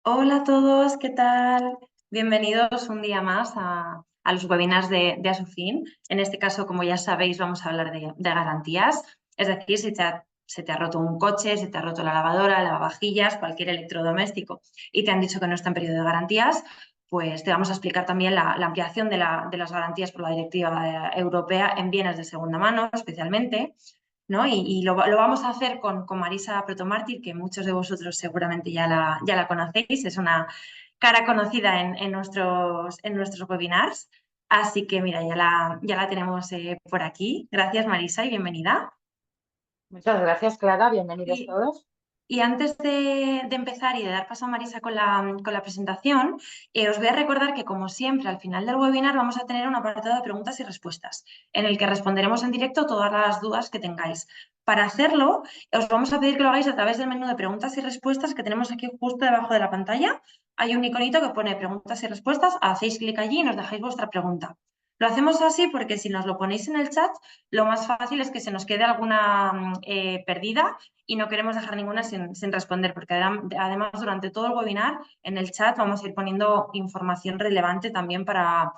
Hola a todos, ¿qué tal? Bienvenidos un día más a los webinars de Asofin. En este caso, como ya sabéis, vamos a hablar de garantías. Es decir, si se te ha roto un coche, se te ha roto la lavadora, lavavajillas, cualquier electrodoméstico y te han dicho que no está en periodo de garantías, pues te vamos a explicar también la ampliación de las garantías por la Directiva Europea en bienes de segunda mano, especialmente. ¿No? Y lo vamos a hacer con Marisa Protomártir, que muchos de vosotros seguramente ya la conocéis, es una cara conocida en nuestros webinars. Así que mira, ya la tenemos por aquí. Gracias Marisa y bienvenida. Muchas gracias, Clara. Bienvenidos Y todos. y antes de empezar y de dar paso a Marisa con la presentación, os voy a recordar que, como siempre, al final del webinar vamos a tener un apartado de preguntas y respuestas en el que responderemos en directo todas las dudas que tengáis. Para hacerlo, os vamos a pedir que lo hagáis a través del menú de preguntas y respuestas que tenemos aquí justo debajo de la pantalla. Hay un iconito que pone preguntas y respuestas, hacéis clic allí y nos dejáis vuestra pregunta. Lo hacemos así porque si nos lo ponéis en el chat, lo más fácil es que se nos quede alguna perdida y no queremos dejar ninguna sin responder, porque además durante todo el webinar en el chat vamos a ir poniendo información relevante también para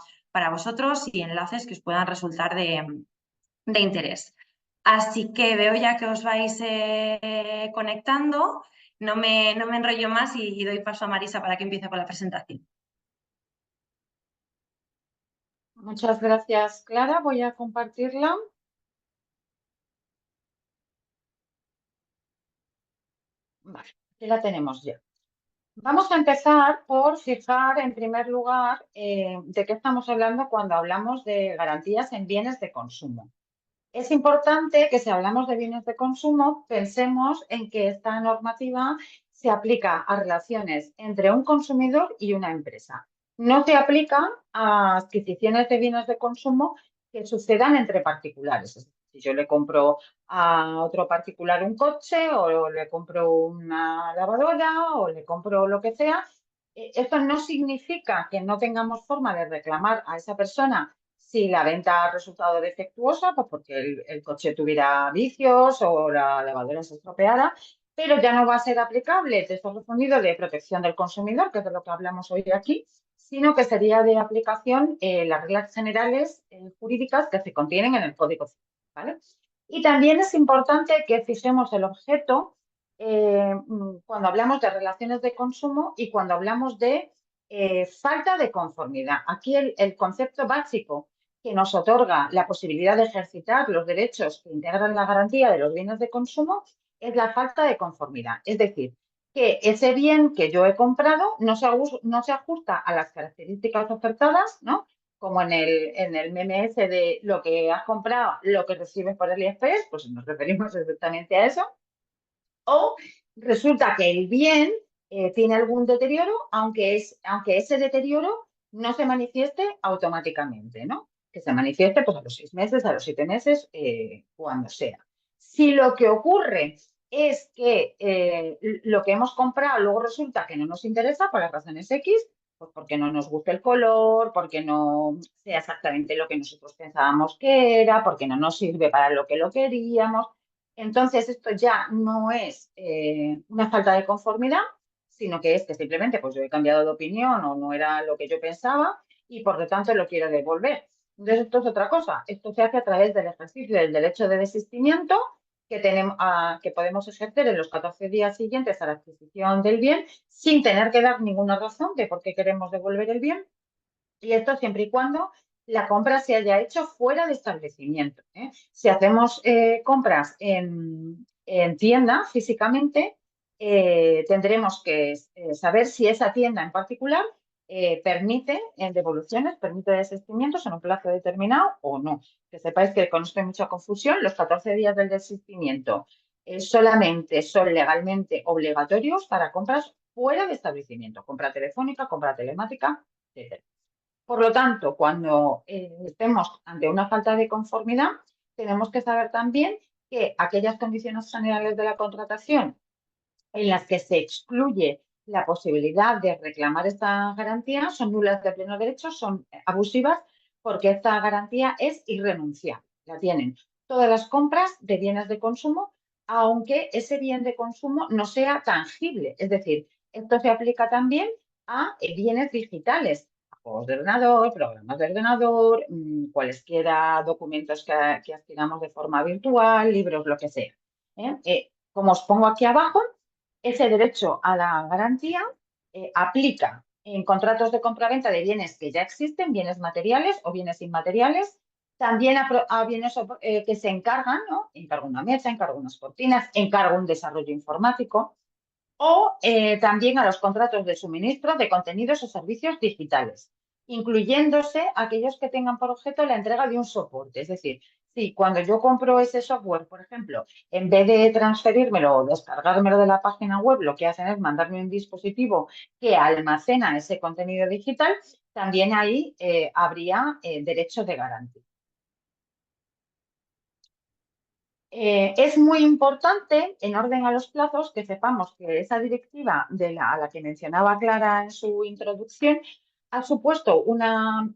vosotros y enlaces que os puedan resultar de interés. Así que veo ya que os vais conectando, no me enrollo más y doy paso a Marisa para que empiece con la presentación. Muchas gracias, Clara. Voy a compartirla. Vale, aquí la tenemos ya. Vamos a empezar por fijar, en primer lugar, de qué estamos hablando cuando hablamos de garantías en bienes de consumo. Es importante que si hablamos de bienes de consumo, pensemos en que esta normativa se aplica a relaciones entre un consumidor y una empresa. No se aplica a adquisiciones de bienes de consumo que sucedan entre particulares. Es decir, si yo le compro a otro particular un coche o le compro una lavadora o le compro lo que sea, esto no significa que no tengamos forma de reclamar a esa persona si la venta ha resultado defectuosa, pues porque el coche tuviera vicios o la lavadora se estropeara, pero ya no va a ser aplicable el texto refundido de protección del consumidor, que es de lo que hablamos hoy aquí, sino que sería de aplicación las reglas generales jurídicas que se contienen en el Código Civil, ¿vale? Y también es importante que fijemos el objeto cuando hablamos de relaciones de consumo y cuando hablamos de falta de conformidad. Aquí el concepto básico que nos otorga la posibilidad de ejercitar los derechos que integran la garantía de los bienes de consumo es la falta de conformidad. Es decir, que ese bien que yo he comprado no se ajusta a las características ofertadas, ¿no? Como en el meme ese de lo que has comprado, lo que recibes por AliExpress, pues nos referimos exactamente a eso. O resulta que el bien tiene algún deterioro, aunque ese deterioro no se manifieste automáticamente, ¿no? Que se manifieste pues, a los 6 meses, a los 7 meses, cuando sea. Si lo que ocurre es que lo que hemos comprado luego resulta que no nos interesa por las razones X, pues porque no nos gusta el color, porque no sea exactamente lo que nosotros pensábamos que era, porque no nos sirve para lo que lo queríamos. Entonces, esto ya no es una falta de conformidad, sino que es que simplemente pues yo he cambiado de opinión o no era lo que yo pensaba y por lo tanto lo quiero devolver. Entonces, esto es otra cosa. Esto se hace a través del ejercicio del derecho de desistimiento que podemos ejercer en los 14 días siguientes a la adquisición del bien sin tener que dar ninguna razón de por qué queremos devolver el bien. Y esto siempre y cuando la compra se haya hecho fuera de establecimiento, ¿eh? Si hacemos compras en tienda físicamente, tendremos que saber si esa tienda en particular permite devoluciones, permite desistimientos en un plazo determinado o no. Que sepáis que con esto hay mucha confusión. Los 14 días del desistimiento solamente son legalmente obligatorios para compras fuera de establecimiento, compra telefónica, compra telemática, etc. Por lo tanto, cuando estemos ante una falta de conformidad, tenemos que saber también que aquellas condiciones generales de la contratación en las que se excluye la posibilidad de reclamar esta garantía son nulas de pleno derecho, son abusivas, porque esta garantía es irrenunciable. La tienen todas las compras de bienes de consumo, aunque ese bien de consumo no sea tangible. Es decir, Esto se aplica también a bienes digitales, a juegos de ordenador, programas de ordenador, cualesquiera documentos que adquiramos de forma virtual, libros, lo que sea. Como os pongo aquí abajo, ese derecho a la garantía aplica en contratos de compraventa de bienes que ya existen, bienes materiales o bienes inmateriales, también a bienes que se encargan, ¿no? Encargo una mesa, encargo unas cortinas, encargo un desarrollo informático, o también a los contratos de suministro de contenidos o servicios digitales, incluyéndose aquellos que tengan por objeto la entrega de un soporte. Es decir, si cuando yo compro ese software, por ejemplo, en vez de transferírmelo o descargármelo de la página web, lo que hacen es mandarme un dispositivo que almacena ese contenido digital, también ahí habría derecho de garantía. Es muy importante, en orden a los plazos, que sepamos que esa directiva a la que mencionaba Clara en su introducción ha supuesto una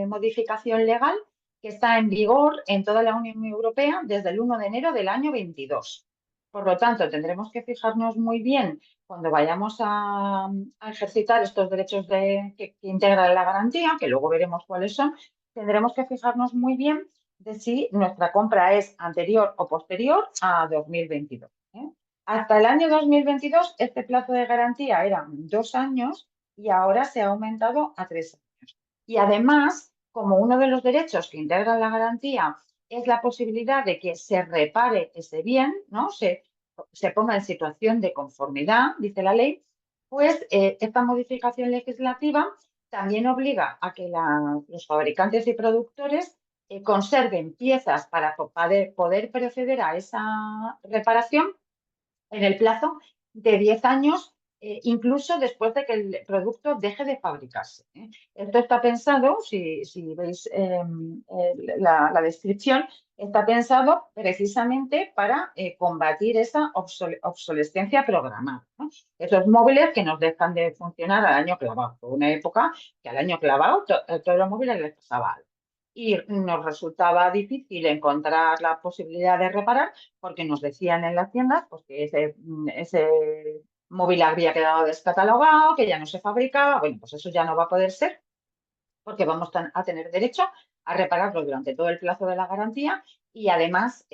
modificación legal que está en vigor en toda la Unión Europea desde el 1 de enero del año 22. Por lo tanto, tendremos que fijarnos muy bien cuando vayamos a ejercitar estos derechos que integran la garantía, que luego veremos cuáles son, tendremos que fijarnos muy bien de si nuestra compra es anterior o posterior a 2022. Hasta el año 2022, este plazo de garantía era 2 años y ahora se ha aumentado a 3 años. Y además, como uno de los derechos que integran la garantía es la posibilidad de que se repare ese bien, ¿no? Se ponga en situación de conformidad, dice la ley, pues esta modificación legislativa también obliga a que los fabricantes y productores conserven piezas para poder proceder a esa reparación en el plazo de 10 años, incluso después de que el producto deje de fabricarse. Esto está pensado, si veis la descripción, está pensado precisamente para combatir esa obsolescencia programada, ¿no? Esos móviles que nos dejan de funcionar al año clavado. Fue una época que al año clavado todos los móviles les pasaba algo. Y nos resultaba difícil encontrar la posibilidad de reparar porque nos decían en las tiendas pues, que ese móvil había quedado descatalogado, que ya no se fabricaba. Bueno, pues eso ya no va a poder ser porque vamos a tener derecho a repararlo durante todo el plazo de la garantía y además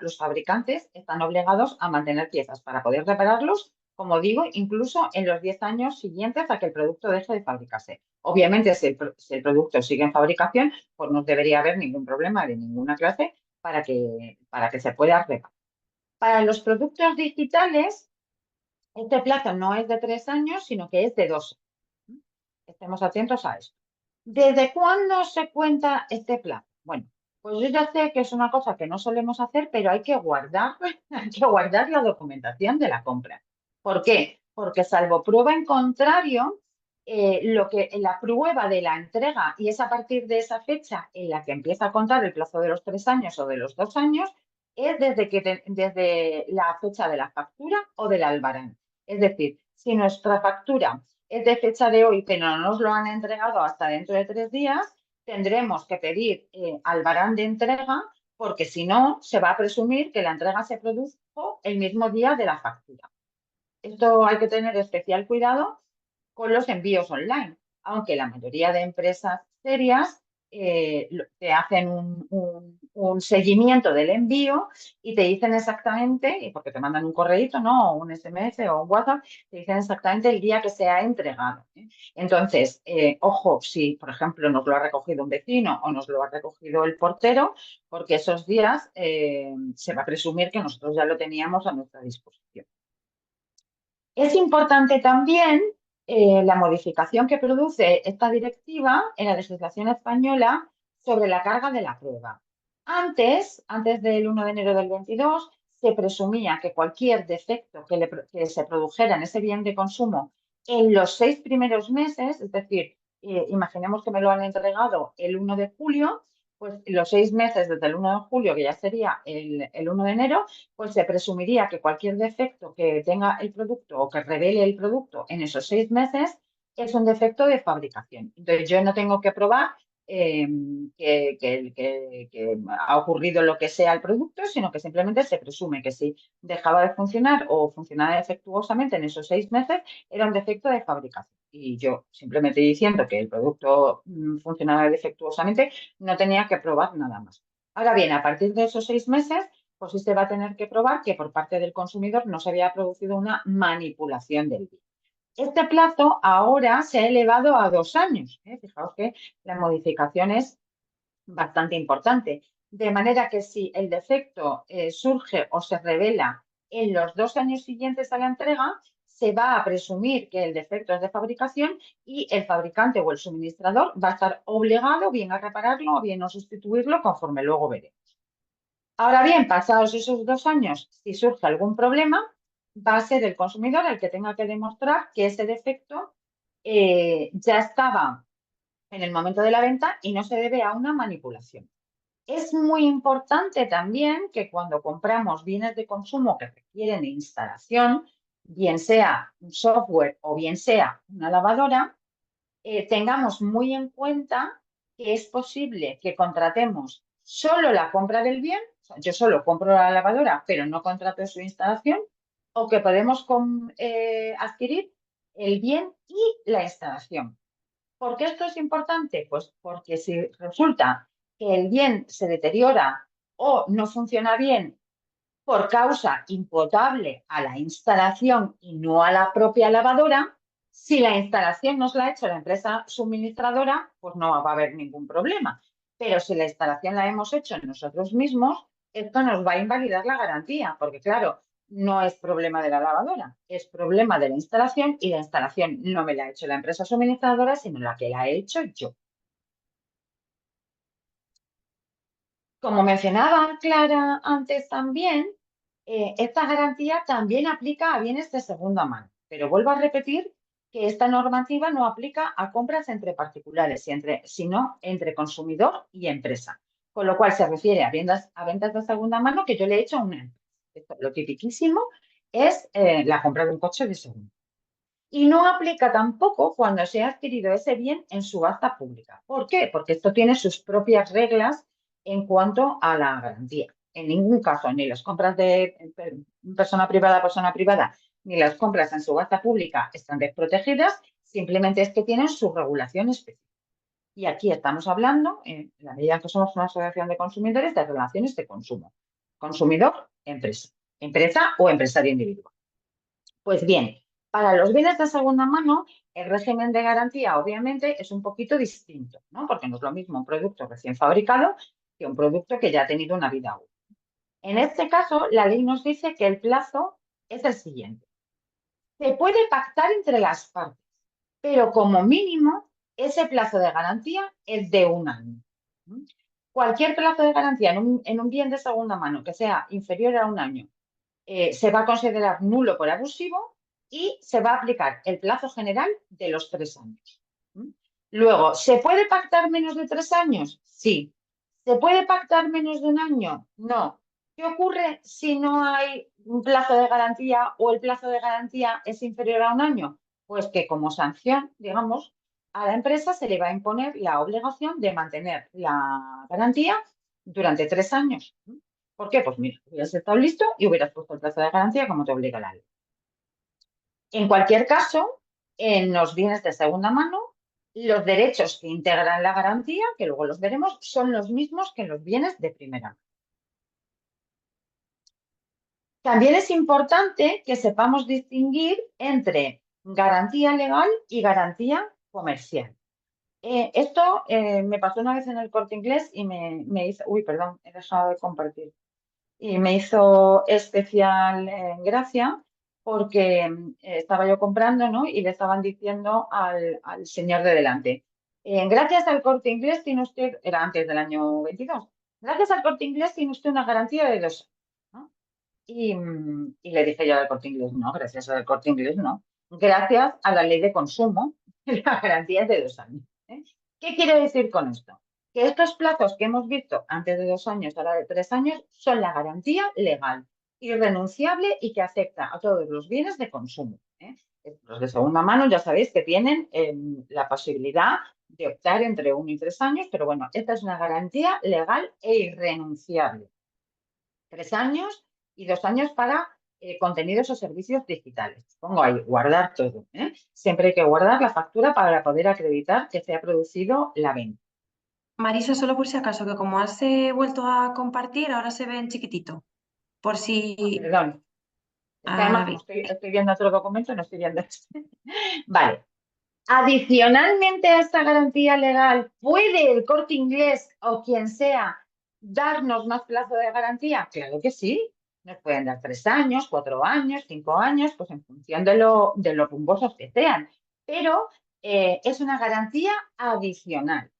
los fabricantes están obligados a mantener piezas para poder repararlos, como digo, incluso en los 10 años siguientes a que el producto deje de fabricarse. Obviamente, si el producto sigue en fabricación, pues no debería haber ningún problema de ninguna clase para que se pueda reparar. Para los productos digitales, este plazo no es de 3 años, sino que es de 2 años. Estemos atentos a eso. ¿Desde cuándo se cuenta este plazo? Bueno, pues yo ya sé que es una cosa que no solemos hacer, pero hay que guardar, hay que guardar la documentación de la compra. ¿Por qué? Porque salvo prueba en contrario, la prueba de la entrega, y es a partir de esa fecha en la que empieza a contar el plazo de los 3 años o de los 2 años, es desde la fecha de la factura o del albarán. Es decir, si nuestra factura es de fecha de hoy, pero no nos lo han entregado hasta dentro de 3 días, tendremos que pedir albarán de entrega, porque si no, se va a presumir que la entrega se produjo el mismo día de la factura. Esto hay que tener especial cuidado con los envíos online, aunque la mayoría de empresas serias te hacen un seguimiento del envío y te dicen exactamente, porque te mandan un correíto, ¿no? O un SMS o un WhatsApp, te dicen exactamente el día que se ha entregado. Entonces, ojo, si, por ejemplo, nos lo ha recogido un vecino o nos lo ha recogido el portero, porque esos días se va a presumir que nosotros ya lo teníamos a nuestra disposición. Es importante también la modificación que produce esta directiva en la legislación española sobre la carga de la prueba. Antes del 1 de enero del 22, se presumía que cualquier defecto que se produjera en ese bien de consumo en los 6 primeros meses, es decir, imaginemos que me lo han entregado el 1 de julio, pues los 6 meses desde el 1 de julio, que ya sería el 1 de enero, pues se presumiría que cualquier defecto que tenga el producto o que revele el producto en esos 6 meses es un defecto de fabricación. Entonces, yo no tengo que probar que ha ocurrido lo que sea el producto, sino que simplemente se presume que si dejaba de funcionar o funcionaba defectuosamente en esos 6 meses, era un defecto de fabricación. Y yo simplemente diciendo que el producto funcionaba defectuosamente, no tenía que probar nada más. Ahora bien, a partir de esos 6 meses, pues sí se va a tener que probar que por parte del consumidor no se había producido una manipulación del bien. Este plazo ahora se ha elevado a 2 años. Fijaos que la modificación es bastante importante. De manera que si el defecto surge o se revela en los 2 años siguientes a la entrega, se va a presumir que el defecto es de fabricación y el fabricante o el suministrador va a estar obligado bien a repararlo o bien a sustituirlo conforme luego veremos. Ahora bien, pasados esos 2 años, si surge algún problema, va a ser el consumidor el que tenga que demostrar que ese defecto ya estaba en el momento de la venta y no se debe a una manipulación. Es muy importante también que cuando compramos bienes de consumo que requieren instalación, bien sea un software o bien sea una lavadora, tengamos muy en cuenta que es posible que contratemos solo la compra del bien, o sea, yo solo compro la lavadora, pero no contrato su instalación, o que podemos adquirir el bien y la instalación. ¿Por qué esto es importante? Pues porque si resulta que el bien se deteriora o no funciona bien por causa imputable a la instalación y no a la propia lavadora, si la instalación nos la ha hecho la empresa suministradora, pues no va a haber ningún problema. Pero si la instalación la hemos hecho nosotros mismos, esto nos va a invalidar la garantía, porque claro, no es problema de la lavadora, es problema de la instalación y la instalación no me la ha hecho la empresa suministradora, sino la que la he hecho yo. Como mencionaba Clara antes también, esta garantía también aplica a bienes de segunda mano, pero vuelvo a repetir que esta normativa no aplica a compras entre particulares, sino entre consumidor y empresa, con lo cual se refiere a ventas de segunda mano que yo le he hecho a una empresa. Lo tipiquísimo es la compra de un coche de segunda. Y no aplica tampoco cuando se ha adquirido ese bien en subasta pública. ¿Por qué? Porque esto tiene sus propias reglas en cuanto a la garantía. En ningún caso, ni las compras de persona privada a persona privada, ni las compras en subasta pública están desprotegidas, simplemente es que tienen su regulación específica. Y aquí estamos hablando, en la medida que somos una asociación de consumidores, de relaciones de consumo. Consumidor-empresa. Empresa o empresario individual. Pues bien, para los bienes de segunda mano, el régimen de garantía obviamente es un poquito distinto, ¿no? Porque no es lo mismo un producto recién fabricado que un producto que ya ha tenido una vida útil. En este caso, la ley nos dice que el plazo es el siguiente. Se puede pactar entre las partes, pero como mínimo ese plazo de garantía es de 1 año. Cualquier plazo de garantía en un bien de segunda mano que sea inferior a 1 año se va a considerar nulo por abusivo y se va a aplicar el plazo general de los 3 años. Luego, ¿se puede pactar menos de 3 años? Sí. ¿Se puede pactar menos de 1 año? No. ¿Qué ocurre si no hay un plazo de garantía o el plazo de garantía es inferior a 1 año? Pues que como sanción, digamos, a la empresa se le va a imponer la obligación de mantener la garantía durante 3 años. ¿Por qué? Pues mira, hubieras estado listo y hubieras puesto el plazo de garantía como te obliga la ley. En cualquier caso, en los bienes de segunda mano, los derechos que integran la garantía, que luego los veremos, son los mismos que en los bienes de primera mano. También es importante que sepamos distinguir entre garantía legal y garantía comercial. Esto me pasó una vez en el Corte Inglés y me hizo... Uy, perdón, he dejado de compartir. Y me hizo especial gracia porque estaba yo comprando, ¿no? Y le estaban diciendo al señor de delante, gracias al Corte Inglés tiene usted, era antes del año 22, gracias al Corte Inglés tiene usted una garantía de 2 años, ¿no? Y le dije yo al Corte Inglés, no, gracias al Corte Inglés no, gracias a la ley de consumo, la garantía es de 2 años. ¿Qué quiere decir con esto? Que estos plazos que hemos visto antes de 2 años, ahora de 3 años, son la garantía legal, irrenunciable y que afecta a todos los bienes de consumo. Los de segunda mano ya sabéis que tienen la posibilidad de optar entre 1 y 3 años, pero bueno, esta es una garantía legal e irrenunciable. 3 años y 2 años para contenidos o servicios digitales. Pongo ahí, guardar todo. Siempre hay que guardar la factura para poder acreditar que se ha producido la venta. Marisa, solo por si acaso, que como has vuelto a compartir, ahora se ve en chiquitito. Por si... Perdón. Es que A además, como ver. estoy viendo otro documento, no estoy viendo este. Vale. Adicionalmente a esta garantía legal, ¿puede el Corte Inglés o quien sea darnos más plazo de garantía? Claro que sí. Nos pueden dar 3 años, 4 años, 5 años, pues en función de los rumbosos que sean. Pero es una garantía adicional.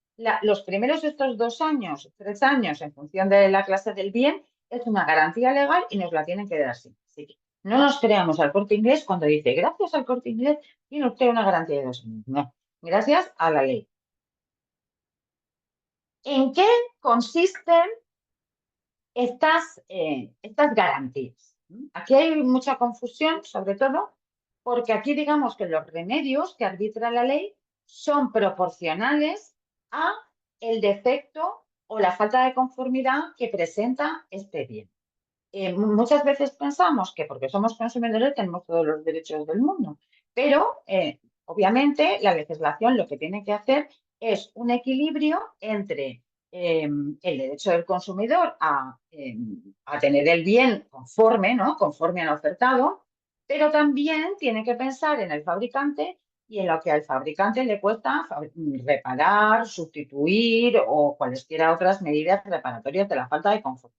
Los primeros estos 2 años, 3 años, en función de la clase del bien, es una garantía legal y nos la tienen que dar así. Así que no nos creamos al Corte Inglés cuando dice, gracias al Corte Inglés tiene usted una garantía de 2 años. No, gracias a la ley. ¿En qué consisten estas garantías? Aquí hay mucha confusión, sobre todo porque aquí digamos que los remedios que arbitra la ley son proporcionales a el defecto o la falta de conformidad que presenta este bien. Muchas veces pensamos que porque somos consumidores tenemos todos los derechos del mundo, pero obviamente la legislación lo que tiene que hacer es un equilibrio entre el derecho del consumidor a tener el bien conforme, ¿no? Conforme al ofertado, pero también tiene que pensar en el fabricante y en lo que al fabricante le cuesta reparar, sustituir o cualesquiera otras medidas reparatorias de la falta de confort,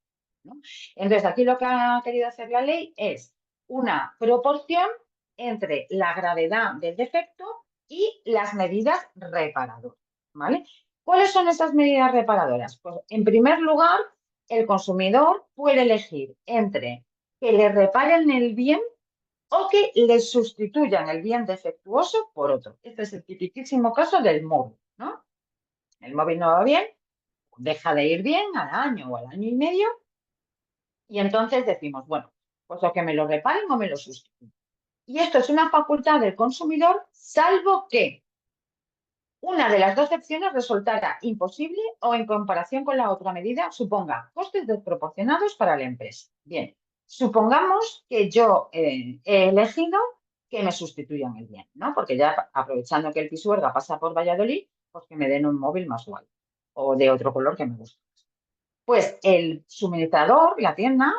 ¿no? Entonces, aquí lo que ha querido hacer la ley es una proporción entre la gravedad del defecto y las medidas reparadoras, ¿vale? ¿Cuáles son esas medidas reparadoras? Pues, en primer lugar, el consumidor puede elegir entre que le reparen el bien o que le sustituyan el bien defectuoso por otro. Este es el tipiquísimo caso del móvil, ¿no? El móvil no va bien, deja de ir bien al año o al año y medio. Y entonces decimos, bueno, pues o que me lo reparen o me lo sustituyan. Y esto es una facultad del consumidor, salvo que una de las dos opciones resultara imposible o en comparación con la otra medida suponga costes desproporcionados para la empresa. Bien, supongamos que yo he elegido que me sustituyan el bien, ¿no? Porque ya aprovechando que el Pisuerga pasa por Valladolid, pues que me den un móvil más guay o de otro color que me guste. Pues el suministrador, la tienda,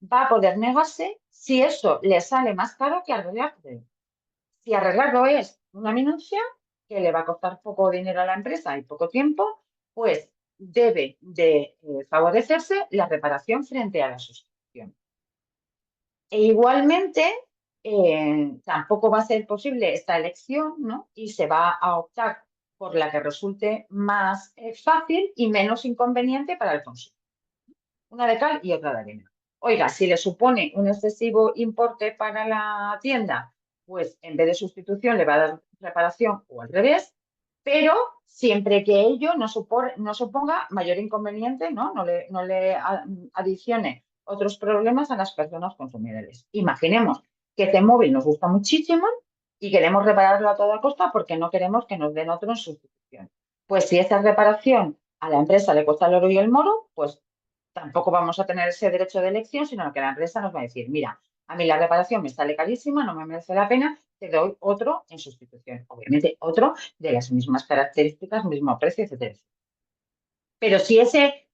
va a poder negarse si eso le sale más caro que arreglarlo. Si arreglarlo es una minucia que le va a costar poco dinero a la empresa y poco tiempo, pues debe de favorecerse la reparación frente a la sustitución. E igualmente, tampoco va a ser posible esta elección, ¿no? Y se va a optar por la que resulte más fácil y menos inconveniente para el consumidor. Una de cal y otra de arena. Oiga, si le supone un excesivo importe para la tienda, pues en vez de sustitución le va a dar reparación o al revés, pero siempre que ello no suponga mayor inconveniente, ¿no? No le adicione otros problemas a las personas consumidores. Imaginemos que este móvil nos gusta muchísimo y queremos repararlo a toda costa porque no queremos que nos den otro en sustitución. Pues si esa reparación a la empresa le cuesta el oro y el moro, pues tampoco vamos a tener ese derecho de elección, sino que la empresa nos va a decir, mira, a mí la reparación me sale carísima, no me merece la pena, te doy otro en sustitución. Obviamente otro de las mismas características, mismo precio, etcétera. Pero si ese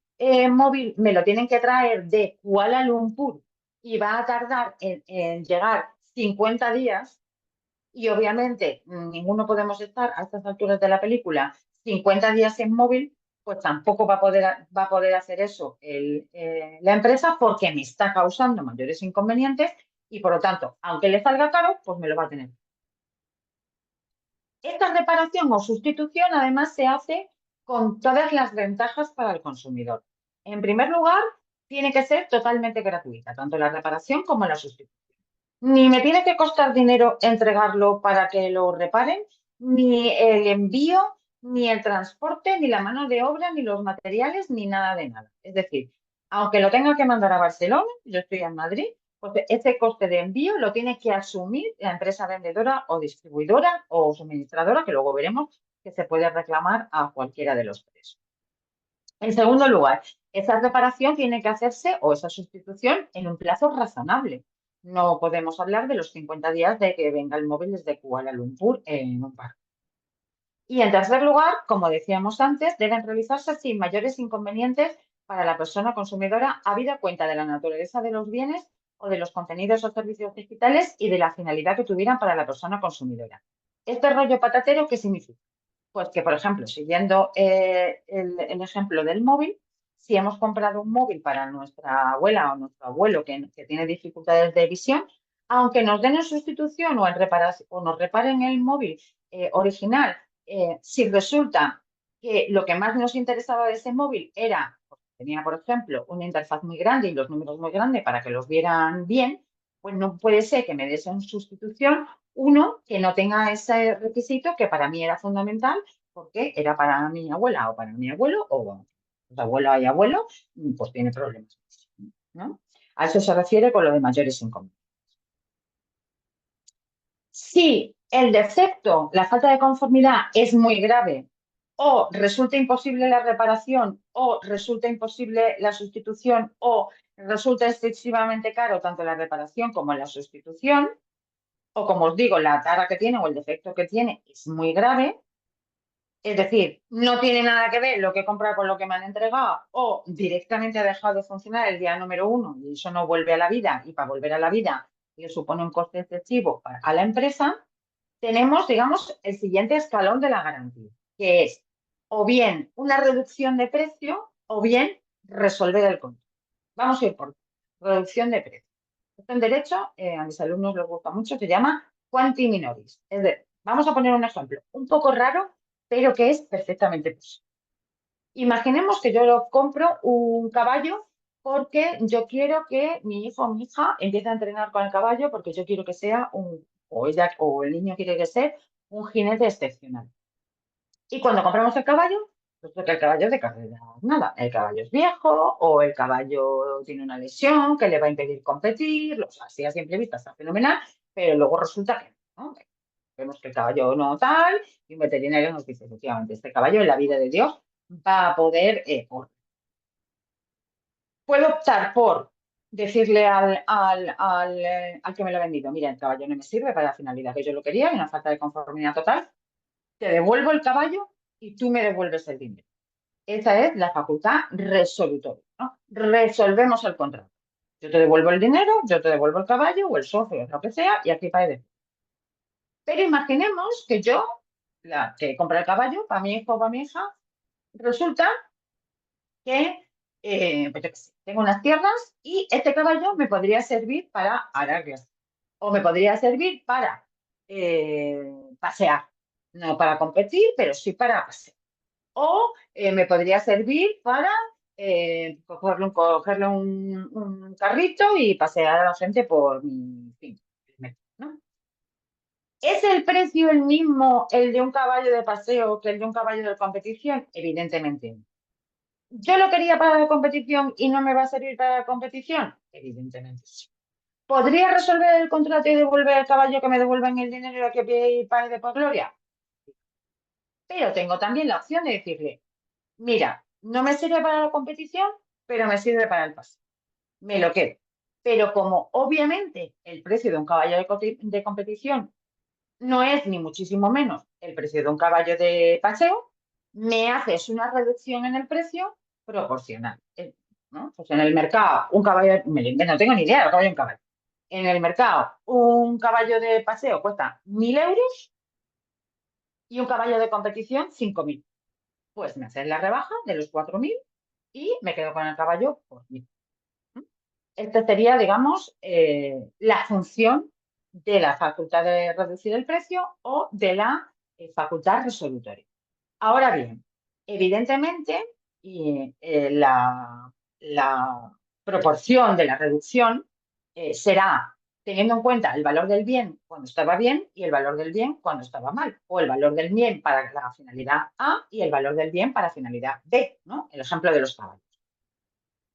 móvil me lo tienen que traer de Kuala Lumpur y va a tardar en llegar 50 días, y obviamente ninguno podemos estar a estas alturas de la película 50 días en móvil, pues tampoco va a poder hacer eso la empresa porque me está causando mayores inconvenientes y por lo tanto, aunque le salga caro, pues me lo va a tener. Esta reparación o sustitución además se hace con todas las ventajas para el consumidor. En primer lugar, tiene que ser totalmente gratuita, tanto la reparación como la sustitución. Ni me tiene que costar dinero entregarlo para que lo reparen, ni el envío, ni el transporte, ni la mano de obra, ni los materiales, ni nada de nada. Es decir, aunque lo tenga que mandar a Barcelona, yo estoy en Madrid, pues ese coste de envío lo tiene que asumir la empresa vendedora o distribuidora o suministradora, que luego veremos que se puede reclamar a cualquiera de los tres. En segundo lugar, esa reparación tiene que hacerse o esa sustitución en un plazo razonable. No podemos hablar de los 50 días de que venga el móvil desde Kuala Lumpur en un par. Y en tercer lugar, como decíamos antes, deben realizarse sin mayores inconvenientes para la persona consumidora, habida cuenta de la naturaleza de los bienes o de los contenidos o servicios digitales y de la finalidad que tuvieran para la persona consumidora. Este rollo patatero, ¿qué significa? Pues que, por ejemplo, siguiendo el ejemplo del móvil, si hemos comprado un móvil para nuestra abuela o nuestro abuelo que tiene dificultades de visión, aunque nos den en sustitución o, o nos reparen el móvil original, si resulta que lo que más nos interesaba de ese móvil era, pues, tenía, por ejemplo, una interfaz muy grande y los números muy grandes para que los vieran bien, pues no puede ser que me des en sustitución uno que no tenga ese requisito que para mí era fundamental porque era para mi abuela o para mi abuelo o pues, abuela y abuelo, pues tiene problemas, ¿no? A eso se refiere con lo de mayores inconvenientes. Si el defecto, la falta de conformidad es muy grave o resulta imposible la reparación o resulta imposible la sustitución o resulta excesivamente caro tanto la reparación como la sustitución, o como os digo, la tara que tiene o el defecto que tiene es muy grave, es decir, no tiene nada que ver lo que he comprado con lo que me han entregado o directamente ha dejado de funcionar el día número 1 y eso no vuelve a la vida y para volver a la vida le supone un coste excesivo a la empresa, tenemos, digamos, el siguiente escalón de la garantía, que es o bien una reducción de precio o bien resolver el contrato. Vamos a ir por reducción de precio. Esto en derecho, a mis alumnos les gusta mucho, se llama quanti minoris. Es decir, vamos a poner un ejemplo un poco raro, pero que es perfectamente posible. Imaginemos que yo lo compro un caballo porque yo quiero que mi hijo o mi hija empiece a entrenar con el caballo porque yo quiero que sea o ella o el niño quiere que sea un jinete excepcional. Y cuando compramos el caballo, pues porque el caballo es de carrera, nada, el caballo es viejo o el caballo tiene una lesión que le va a impedir competir, o sea, así a simple vista está fenomenal, pero luego resulta que no. Vemos que el caballo no tal, y un veterinario nos dice, efectivamente, este caballo en la vida de Dios va a poder correr. Puedo optar por decirle al que me lo ha vendido, mira, el caballo no me sirve para la finalidad que yo lo quería, hay una falta de conformidad total, te devuelvo el caballo y tú me devuelves el dinero. Esa es la facultad resolutoria, ¿no? Resolvemos el contrato. Yo te devuelvo el dinero, yo te devuelvo el caballo o el socio o lo que sea y aquí para de. Pero imaginemos que yo, la que compra el caballo para mi hijo o para mi hija, resulta que pues yo qué sé, tengo unas tierras y este caballo me podría servir para ararlas o me podría servir para pasear, no para competir, pero sí para pasear. O me podría servir para cogerle un carrito y pasear a la gente por mi fin, ¿no? ¿Es el precio el mismo el de un caballo de paseo que el de un caballo de competición? Evidentemente no. ¿Yo lo quería para la competición y no me va a servir para la competición? Evidentemente sí. ¿Podría resolver el contrato y devolver el caballo que me devuelvan el dinero que y pague de por gloria? Pero tengo también la opción de decirle, mira, no me sirve para la competición, pero me sirve para el paseo. Me lo quedo. Pero como obviamente el precio de un caballo de competición no es ni muchísimo menos el precio de un caballo de paseo, me haces una reducción en el precio proporcional. ¿No? Pues en el mercado, un caballo, no tengo ni idea, de caballo un caballo. En el mercado, un caballo de paseo cuesta 1.000 euros y un caballo de competición 5.000. Pues me haces la rebaja de los 4.000 y me quedo con el caballo por 1.000. Esta sería, digamos, la función de la facultad de reducir el precio o de la facultad resolutoria. Ahora bien, evidentemente, la proporción de la reducción será teniendo en cuenta el valor del bien cuando estaba bien y el valor del bien cuando estaba mal, o el valor del bien para la finalidad A y el valor del bien para finalidad B, ¿no? El ejemplo de los caballos.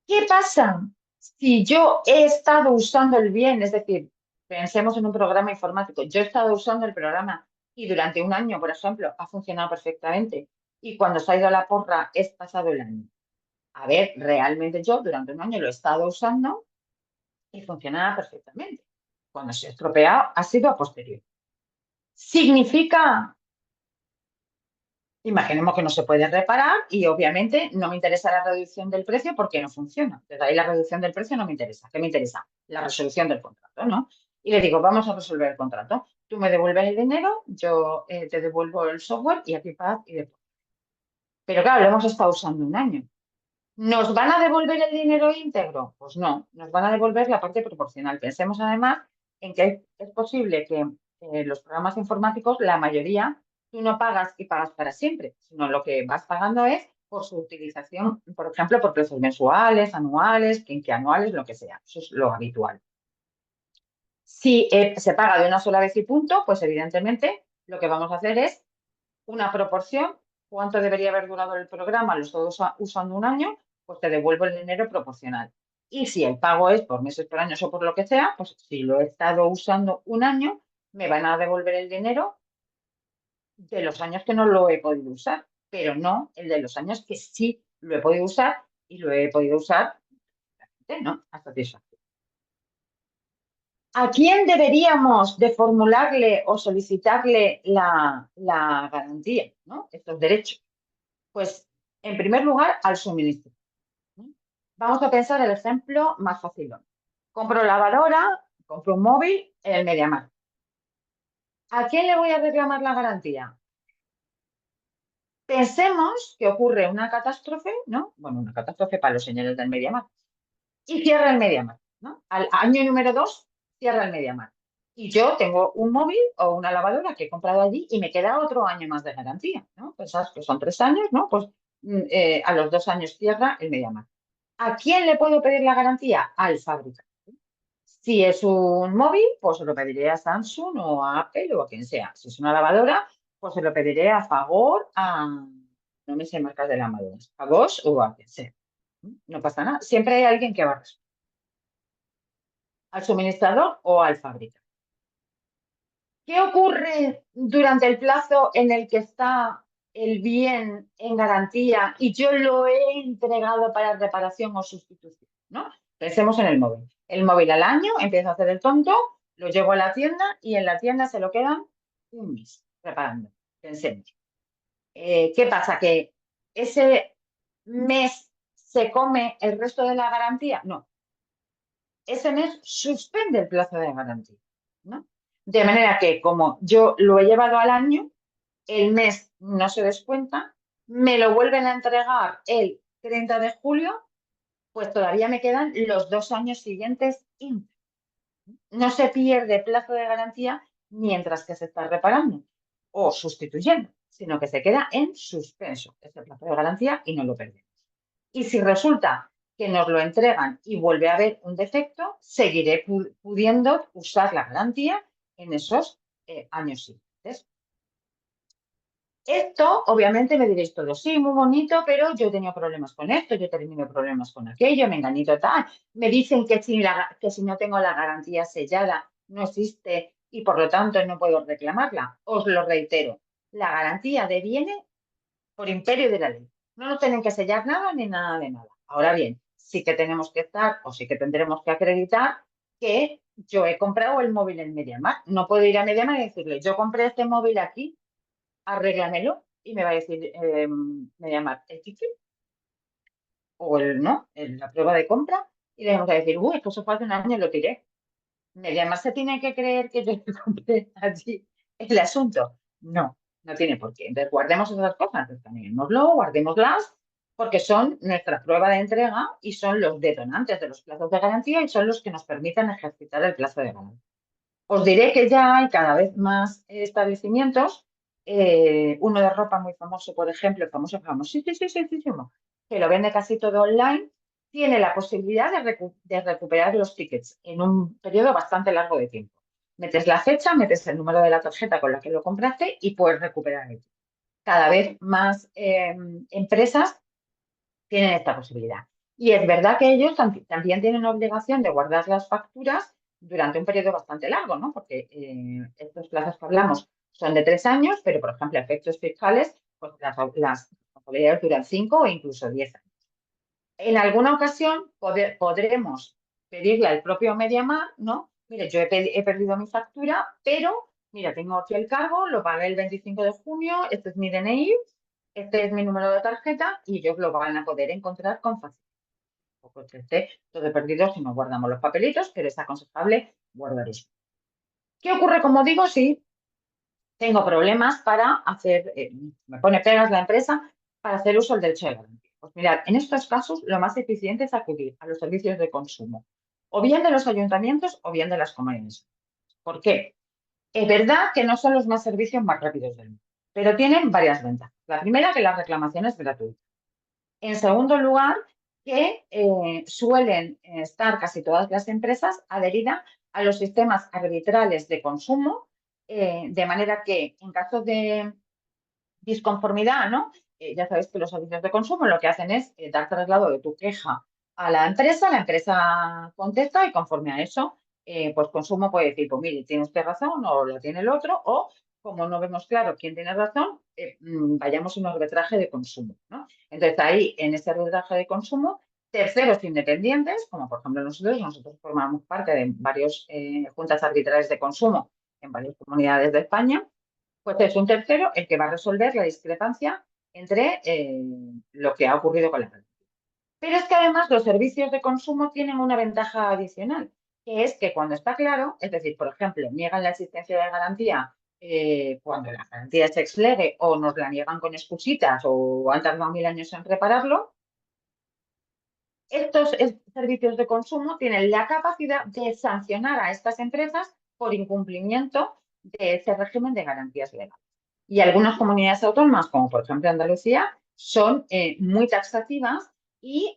¿Qué pasa si yo he estado usando el bien? Es decir, pensemos en un programa informático. Yo he estado usando el programa y durante un año, por ejemplo, ha funcionado perfectamente y cuando se ha ido a la porra es pasado el año. A ver, realmente yo durante un año lo he estado usando y funcionaba perfectamente. Cuando se ha estropeado ha sido a posteriori. Significa, imaginemos que no se puede reparar y obviamente no me interesa la reducción del precio porque no funciona. Desde ahí la reducción del precio no me interesa. ¿Qué me interesa? La resolución del contrato, ¿no? Y le digo, vamos a resolver el contrato. Tú me devuelves el dinero, yo te devuelvo el software y aquí paz y después. Pero claro, lo hemos estado usando un año. ¿Nos van a devolver el dinero íntegro? Pues no, nos van a devolver la parte proporcional. Pensemos además en que es posible que los programas informáticos, la mayoría, tú no pagas y pagas para siempre, sino lo que vas pagando es por su utilización, por ejemplo, por precios mensuales, anuales, quinquenales, lo que sea. Eso es lo habitual. Si se paga de una sola vez y punto, pues evidentemente lo que vamos a hacer es una proporción, cuánto debería haber durado el programa, lo estoy usando un año, pues te devuelvo el dinero proporcional. Y si el pago es por meses, por años o por lo que sea, pues si lo he estado usando un año, me van a devolver el dinero de los años que no lo he podido usar, pero no el de los años que sí lo he podido usar y lo he podido usar, ¿no? Hasta satisfacción. ¿A quién deberíamos de formularle o solicitarle la garantía, ¿no? Estos derechos? Pues, en primer lugar, al suministro. Vamos a pensar el ejemplo más fácil. Compro lavadora, compro un móvil en el MediaMarkt. ¿A quién le voy a reclamar la garantía? Pensemos que ocurre una catástrofe, ¿no? Bueno, una catástrofe para los señores del MediaMarkt. Y cierra el MediaMarkt, ¿no? Al año número 2 cierra el MediaMarkt. Y yo tengo un móvil o una lavadora que he comprado allí y me queda otro año más de garantía, ¿no? Pensad que son 3 años, ¿no? Pues a los 2 años cierra el MediaMarkt. ¿A quién le puedo pedir la garantía? Al fabricante. Si es un móvil, pues se lo pediré a Samsung o a Apple o a quien sea. Si es una lavadora, pues se lo pediré a Fagor, no me sé marcas de lavadoras, a Bosch o a quien sea. No pasa nada. Siempre hay alguien que va a responder, al suministrador o al fabricante. ¿Qué ocurre durante el plazo en el que está el bien en garantía y yo lo he entregado para reparación o sustitución? ¿No? Pensemos en el móvil. El móvil al año empieza a hacer el tonto, lo llevo a la tienda y en la tienda se lo quedan un mes reparando. Pensemos. ¿Qué pasa? ¿Que ese mes se come el resto de la garantía? No. Ese mes suspende el plazo de garantía, ¿no? De manera que como yo lo he llevado al año, el mes no se descuenta, me lo vuelven a entregar el 30 de julio, pues todavía me quedan los 2 años siguientes íntegros. No se pierde plazo de garantía mientras que se está reparando o sustituyendo, sino que se queda en suspenso ese plazo de garantía y no lo perdemos. Y si resulta que nos lo entregan y vuelve a haber un defecto, seguiré pudiendo usar la garantía en esos años siguientes. Esto, obviamente, me diréis todo, sí, muy bonito, pero yo he tenido problemas con esto, yo he tenido problemas con aquello, me engañito tal. Me dicen que si no tengo la garantía sellada, no existe y por lo tanto no puedo reclamarla. Os lo reitero, la garantía deviene por imperio de la ley. No nos tienen que sellar nada ni nada de nada. Ahora bien, sí que tenemos que estar o sí que tendremos que acreditar que yo he comprado el móvil en MediaMarkt. No puedo ir a MediaMarkt y decirle, yo compré este móvil aquí, arréglamelo, y me va a decir MediaMarkt, el ticket o no, la prueba de compra, y le vamos a decir, uy, esto se fue hace un año y lo tiré. MediaMarkt se tiene que creer que yo compré allí el asunto. No, no tiene por qué. Entonces, guardemos esas cosas, escaneémoslo, guardémoslas, porque son nuestra prueba de entrega y son los detonantes de los plazos de garantía y son los que nos permiten ejercitar el plazo de garantía. Os diré que ya hay cada vez más establecimientos, uno de ropa muy famoso, por ejemplo, famosísimo, que lo vende casi todo online, tiene la posibilidad de recuperar los tickets en un periodo bastante largo de tiempo. Metes la fecha, metes el número de la tarjeta con la que lo compraste y puedes recuperar el ticket. Cada vez más empresas tienen esta posibilidad. Y es verdad que ellos también tienen obligación de guardar las facturas durante un periodo bastante largo, ¿no? Porque estos plazos que hablamos son de 3 años, pero por ejemplo, a efectos fiscales, pues las responsabilidades duran 5 o incluso 10 años. En alguna ocasión podremos pedirle al propio MediaMarkt, ¿no? Mire, yo he perdido mi factura, pero mira, tengo aquí el cargo, lo pagué el 25 de junio, este es mi DNI, este es mi número de tarjeta y ellos lo van a poder encontrar con facilidad. Poco que esté todo perdido si no guardamos los papelitos, pero es aconsejable guardar eso. ¿Qué ocurre, como digo, si tengo problemas para hacer, me pone pegas la empresa para hacer uso del derecho de garantía? Pues mirad, en estos casos lo más eficiente es acudir a los servicios de consumo, o bien de los ayuntamientos o bien de las comunidades. ¿Por qué? Es verdad que no son los más servicios más rápidos del mundo, pero tienen varias ventajas. La primera, que la reclamación es gratuita. En segundo lugar, que suelen estar casi todas las empresas adheridas a los sistemas arbitrales de consumo, de manera que en caso de disconformidad, ¿no? Ya sabéis que los servicios de consumo lo que hacen es dar traslado de tu queja a la empresa contesta y conforme a eso, pues consumo puede decir, pues mire, tiene usted razón o lo tiene el otro, o como no vemos claro quién tiene razón, vayamos a un arbitraje de consumo, ¿no? Entonces ahí, en ese arbitraje de consumo, terceros independientes, como por ejemplo nosotros formamos parte de varias juntas arbitrales de consumo en varias comunidades de España, pues es un tercero el que va a resolver la discrepancia entre lo que ha ocurrido con la garantía. Pero es que además los servicios de consumo tienen una ventaja adicional, que es que cuando está claro, es decir, por ejemplo, niegan la existencia de garantía cuando la garantía es ex lege o nos la niegan con excusitas o han tardado 1000 años en repararlo, estos servicios de consumo tienen la capacidad de sancionar a estas empresas por incumplimiento de ese régimen de garantías legales. Y algunas comunidades autónomas, como por ejemplo Andalucía, son muy taxativas y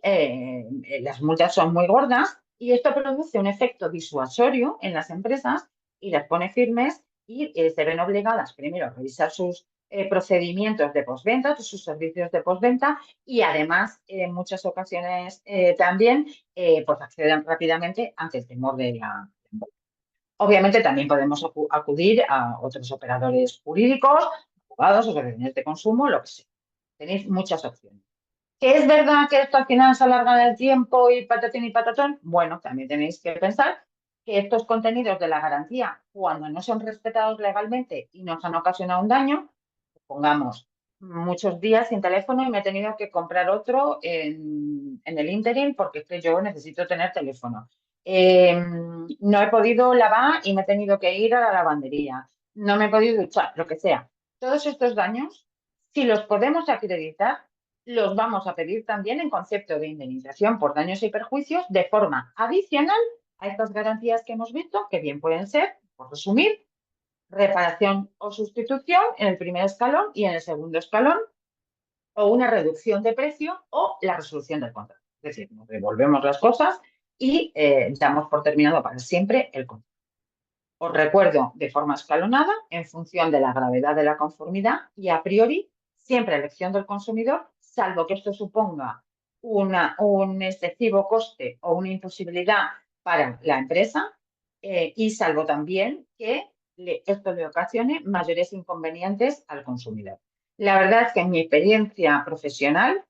las multas son muy gordas y esto produce un efecto disuasorio en las empresas y las pone firmes y se ven obligadas primero a revisar sus procedimientos de postventa, sus servicios de postventa y además en muchas ocasiones también pues acceden rápidamente ante el temor de la... Obviamente también podemos acudir a otros operadores jurídicos, abogados, asociaciones de consumo, lo que sea. Tenéis muchas opciones. ¿Que es verdad que esto al final se alarga en el tiempo y patatín y patatón? Bueno, también tenéis que pensar que estos contenidos de la garantía, cuando no son respetados legalmente y nos han ocasionado un daño, pongamos muchos días sin teléfono y me he tenido que comprar otro en el interim porque es que yo necesito tener teléfono. No he podido lavar y me he tenido que ir a la lavandería. No me he podido duchar, lo que sea. Todos estos daños, si los podemos acreditar, los vamos a pedir también en concepto de indemnización por daños y perjuicios de forma adicional a estas garantías que hemos visto, que bien pueden ser, por resumir, reparación o sustitución en el primer escalón y en el segundo escalón, o una reducción de precio o la resolución del contrato. Es decir, nos devolvemos las cosas y damos por terminado para siempre el contrato. Os recuerdo de forma escalonada, en función de la gravedad de la conformidad y a priori, siempre a elección del consumidor, salvo que esto suponga un excesivo coste o una imposibilidad para la empresa y salvo también que esto le ocasione mayores inconvenientes al consumidor. La verdad es que en mi experiencia profesional,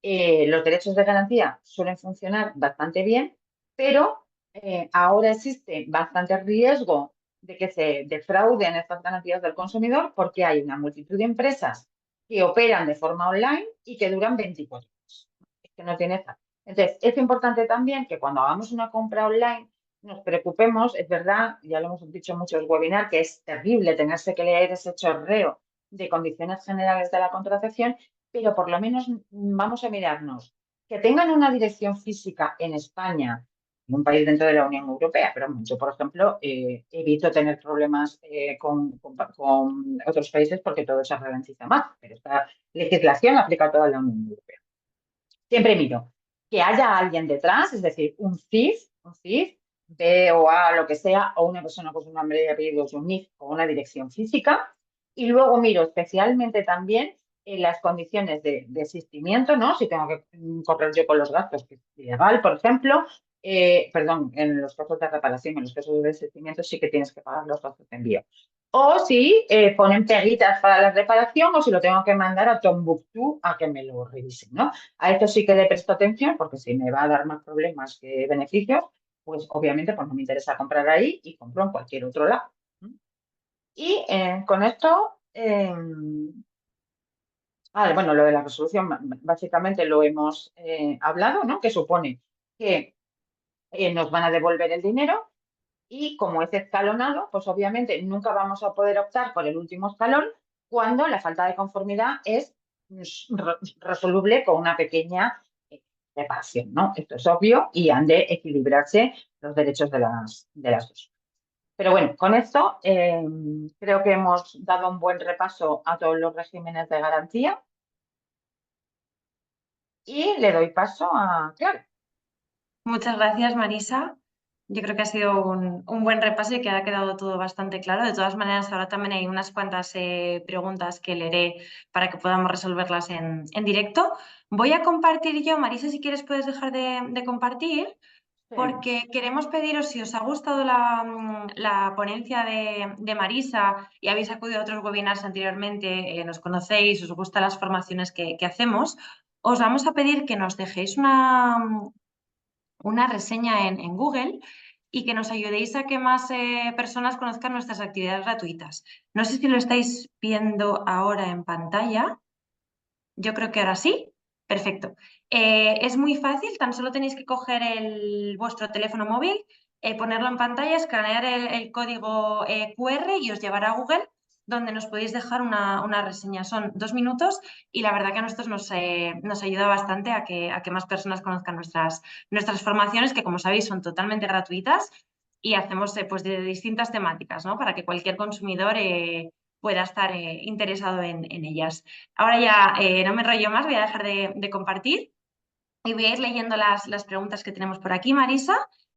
los derechos de garantía suelen funcionar bastante bien, pero ahora existe bastante riesgo de que se defrauden estas garantías del consumidor porque hay una multitud de empresas que operan de forma online y que duran 24 horas. Es que no tiene tal. Entonces, es importante también que cuando hagamos una compra online nos preocupemos, es verdad, ya lo hemos dicho en muchos webinars, que es terrible tenerse que leer ese chorreo de condiciones generales de la contratación, pero por lo menos vamos a mirarnos que tengan una dirección física en España, en un país dentro de la Unión Europea, pero yo, por ejemplo, evito tener problemas con otros países porque todo se ralentiza más, pero esta legislación aplica a toda la Unión Europea. Siempre miro que haya alguien detrás, es decir, un CIF, B o A, lo que sea, o una persona con su nombre y apellidos, un NIF o una dirección física. Y luego miro especialmente también en las condiciones de desistimiento, ¿no? Si tengo que correr yo con los gastos, que es ilegal, por ejemplo. Perdón, en los casos de reparación, en los casos de desistimiento sí que tienes que pagar los gastos de envío. O si ponen peguitas para la reparación o si lo tengo que mandar a Tombuctú a que me lo revisen, ¿no? A esto sí que le presto atención porque si me va a dar más problemas que beneficios, pues obviamente pues no me interesa comprar ahí y compro en cualquier otro lado. Y con esto, bueno, lo de la resolución básicamente lo hemos hablado, ¿no? Que supone que nos van a devolver el dinero y como es escalonado, pues obviamente nunca vamos a poder optar por el último escalón cuando la falta de conformidad es resoluble con una pequeña reparación, ¿no? Esto es obvio y han de equilibrarse los derechos de las dos. Pero bueno, con esto creo que hemos dado un buen repaso a todos los regímenes de garantía y le doy paso a Clara. Muchas gracias, Marisa. Yo creo que ha sido un buen repaso y que ha quedado todo bastante claro. De todas maneras, ahora también hay unas cuantas preguntas que leeré para que podamos resolverlas en directo. Voy a compartir yo, Marisa, si quieres puedes dejar de compartir, Sí. porque queremos pediros, si os ha gustado la ponencia de Marisa y habéis acudido a otros webinars anteriormente, nos conocéis, os gustan las formaciones que hacemos, os vamos a pedir que nos dejéis una reseña en Google y que nos ayudéis a que más personas conozcan nuestras actividades gratuitas. No sé si lo estáis viendo ahora en pantalla. Yo creo que ahora sí. Perfecto. Es muy fácil, tan solo tenéis que coger vuestro teléfono móvil, ponerlo en pantalla, escanear el código QR y os llevará a Google, donde nos podéis dejar una reseña. Son 2 minutos y la verdad que a nosotros nos ayuda bastante a que más personas conozcan nuestras formaciones, que como sabéis son totalmente gratuitas y hacemos pues de distintas temáticas, ¿no? Para que cualquier consumidor pueda estar interesado en ellas. Ahora ya no me enrollo más, voy a dejar de compartir y voy a ir leyendo las preguntas que tenemos por aquí, Marisa.